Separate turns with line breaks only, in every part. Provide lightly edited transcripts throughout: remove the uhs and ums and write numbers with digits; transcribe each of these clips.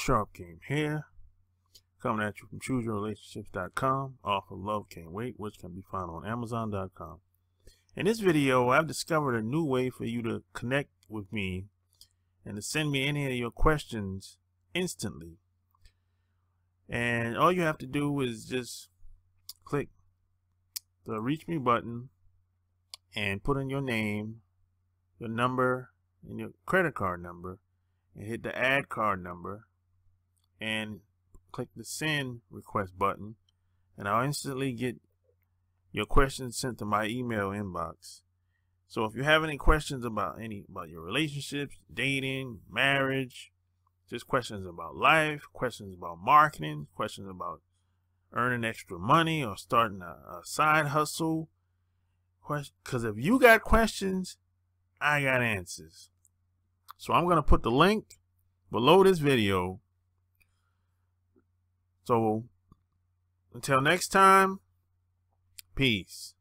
Sharp Game here, coming at you from ChooseYourRelationships.com, off of Love Can't Wait, which can be found on Amazon.com. In this video, I've discovered a new way for you to connect with me and to send me any of your questions instantly. And all you have to do is just click the Reach Me button and put in your name, your number, and your credit card number, and hit the Add Card number, and click the Send Request button, and I'll instantly get your questions sent to my email inbox. So if you have any questions about your relationships, dating, marriage, just questions about life, questions about marketing, questions about earning extra money or starting a side hustle, because if you got questions, I got answers. So I'm going to put the link below this video. So until next time, peace.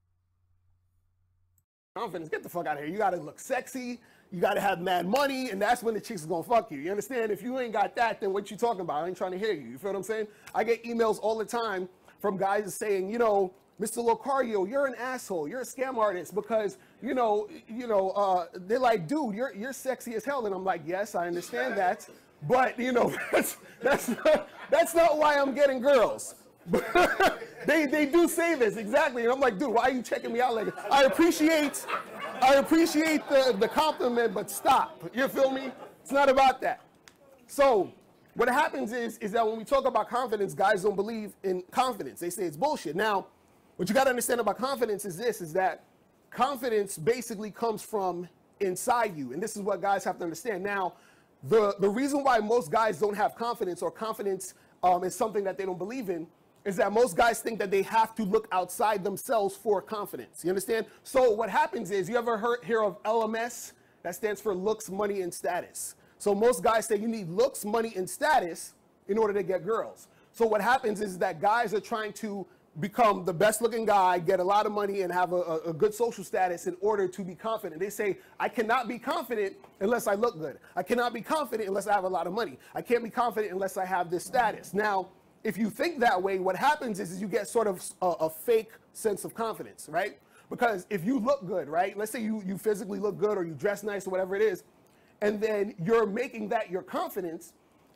Confidence, get the fuck out of here. You gotta look sexy, you gotta have mad money, and that's when the chicks is gonna fuck you. You understand? If you ain't got that, then what you talking about? I ain't trying to hear you. You feel what I'm saying? I get emails all the time from guys saying, you know, Mr. Locario, you're an asshole. You're a scam artist because, they're like, dude, you're sexy as hell. And I'm like, yes, I understand that. But, that's not why I'm getting girls. they do say this, exactly. And I'm like, dude, why are you checking me out like that? I appreciate the compliment, but stop. You feel me? It's not about that. So what happens is that when we talk about confidence, guys don't believe in confidence. They say it's bullshit. Now, what you got to understand about confidence is that confidence basically comes from inside you. And this is what guys have to understand. Now, the reason why most guys don't have confidence, or confidence is something that they don't believe in, is that most guys think that they have to look outside themselves for confidence. You understand? So what happens is, you ever hear of LMS? That stands for looks, money, and status. So most guys say you need looks, money, and status in order to get girls. So what happens is that guys are trying to become the best looking guy, get a lot of money, and have a good social status in order to be confident. They say, I cannot be confident unless I look good. I cannot be confident unless I have a lot of money. I can't be confident unless I have this status. Now, if you think that way, what happens is you get sort of a fake sense of confidence, right? Because if you look good, right? Let's say you physically look good, or you dress nice, or whatever it is, and then you're making that your confidence.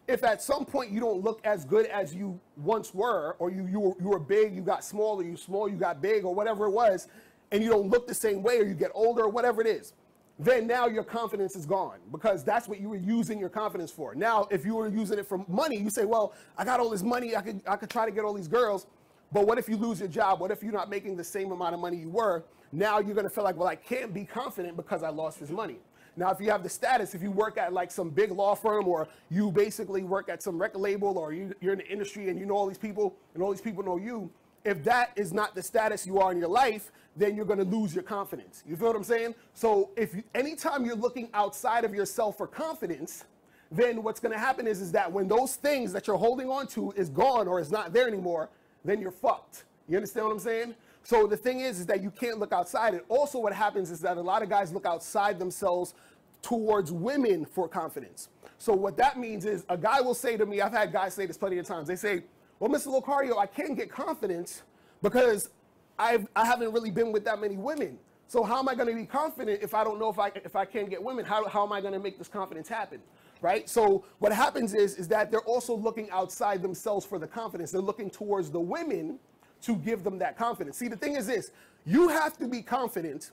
If at some point you don't look as good as you once were, or you were big, you got small, or you small, you got big, or whatever it was, and you don't look the same way, or you get older, or whatever it is, then now your confidence is gone, because that's what you were using your confidence for. Now, if you were using it for money, you say, well, I got all this money, I could try to get all these girls, but what if you lose your job? What if you're not making the same amount of money you were? Now you're gonna feel like, well, I can't be confident because I lost this money. Now, if you have the status, if you work at like some big law firm, or you basically work at some record label, or you're in the industry and you know all these people and all these people know you, if that is not the status you are in your life, then you're going to lose your confidence. You feel what I'm saying? So anytime you're looking outside of yourself for confidence, then what's going to happen is that when those things that you're holding on to is gone, or is not there anymore, then you're fucked. You understand what I'm saying? So the thing is that you can't look outside. And also what happens is that a lot of guys look outside themselves towards women for confidence. So what that means is, a guy will say to me, I've had guys say this plenty of times, they say, well, Mr. Locario, I can't get confidence because I haven't really been with that many women. So how am I going to be confident if I don't know if I can't get women? How am I going to make this confidence happen? Right? So what happens is that they're also looking outside themselves for the confidence. They're looking towards the women to give them that confidence. See, the thing is this, you have to be confident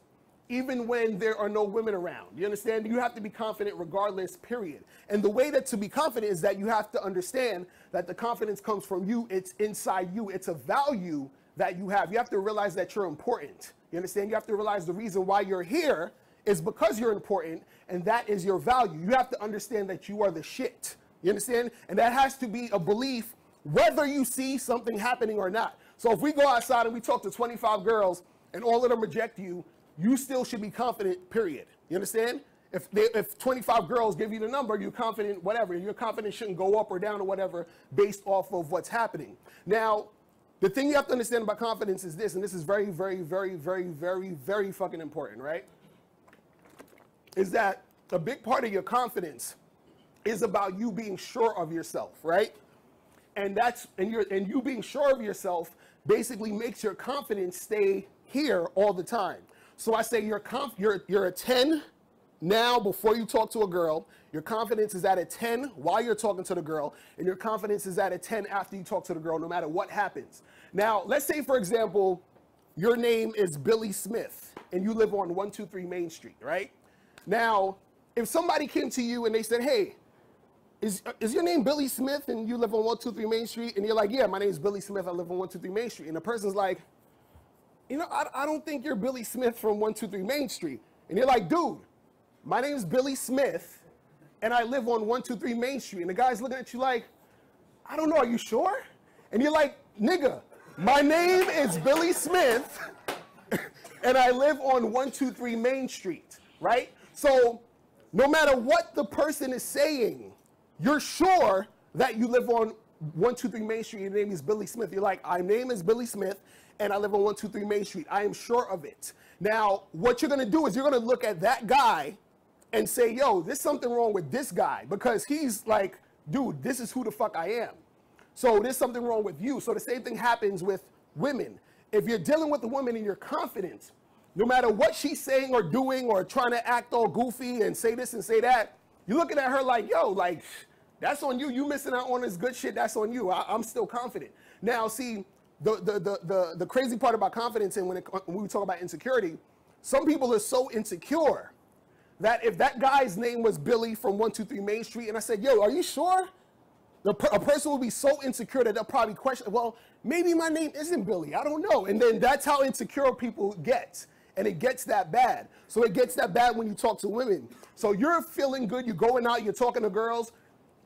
even when there are no women around. You understand? You have to be confident regardless, period. And the way to be confident is that you have to understand that the confidence comes from you. It's inside you. It's a value that you have. You have to realize that you're important. You understand? You have to realize the reason why you're here is because you're important, and that is your value. You have to understand that you are the shit. You understand? And that has to be a belief whether you see something happening or not. So if we go outside and we talk to 25 girls and all of them reject you, you still should be confident, period. You understand? If 25 girls give you the number, you're confident, whatever. Your confidence shouldn't go up or down or whatever based off of what's happening. Now, the thing you have to understand about confidence is this, and this is very, very, very, very, very, very fucking important, right? Is that a big part of your confidence is about you being sure of yourself, right? And you being sure of yourself basically makes your confidence stay here all the time. So I say you're a 10 now before you talk to a girl. Your confidence is at a 10 while you're talking to the girl, and your confidence is at a 10 after you talk to the girl, no matter what happens. Now, let's say, for example, your name is Billy Smith, and you live on 123 Main Street, right? Now, if somebody came to you and they said, hey, is your name Billy Smith and you live on 123 Main Street? And you're like, yeah, my name is Billy Smith, I live on 123 Main Street. And the person's like, you know, I don't think you're Billy Smith from 123 Main Street. And you're like, dude, my name is Billy Smith, and I live on 123 Main Street. And the guy's looking at you like, I don't know, are you sure? And you're like, nigga, my name is Billy Smith, and I live on 123 Main Street, right? So no matter what the person is saying, you're sure that you live on 123 Main Street, your name is Billy Smith. You're like, my name is Billy Smith, and I live on 123 Main Street. I am sure of it. Now, what you're gonna do is you're gonna look at that guy and say, yo, there's something wrong with this guy, because he's like, dude, this is who the fuck I am. So there's something wrong with you. So the same thing happens with women. If you're dealing with a woman and you're confident, no matter what she's saying or doing or trying to act all goofy and say this and say that, you're looking at her like, yo, like, that's on you. You missing out on this good shit. That's on you. I'm still confident. Now, see, the crazy part about confidence, and when we talk about insecurity, some people are so insecure that if that guy's name was Billy from 123 Main Street, and I said, yo, are you sure? A person will be so insecure that they'll probably question, well, maybe my name isn't Billy. I don't know. And then that's how insecure people get. And it gets that bad. So it gets that bad when you talk to women. So you're feeling good. You're going out. You're talking to girls.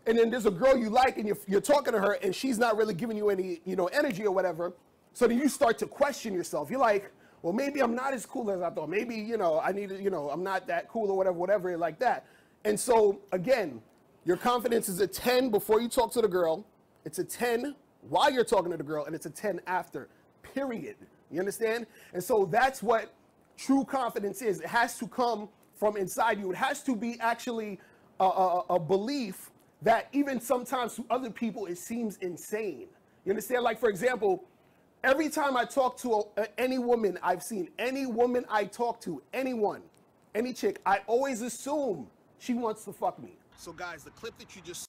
And then there's a girl you like, and you're talking to her, and she's not really giving you any, energy or whatever. So then you start to question yourself. You're like, well, maybe I'm not as cool as I thought. Maybe, I need to, I'm not that cool or whatever like that. And so, again, your confidence is a 10 before you talk to the girl. It's a 10 while you're talking to the girl, and it's a 10 after, period. You understand? And so that's what true confidence is. It has to come from inside you. It has to be actually a belief that even sometimes to other people it seems insane. You understand? Like, for example, every time I talk to any woman I've seen, any woman I talk to, anyone, any chick, I always assume she wants to fuck me. So guys, the clip that you just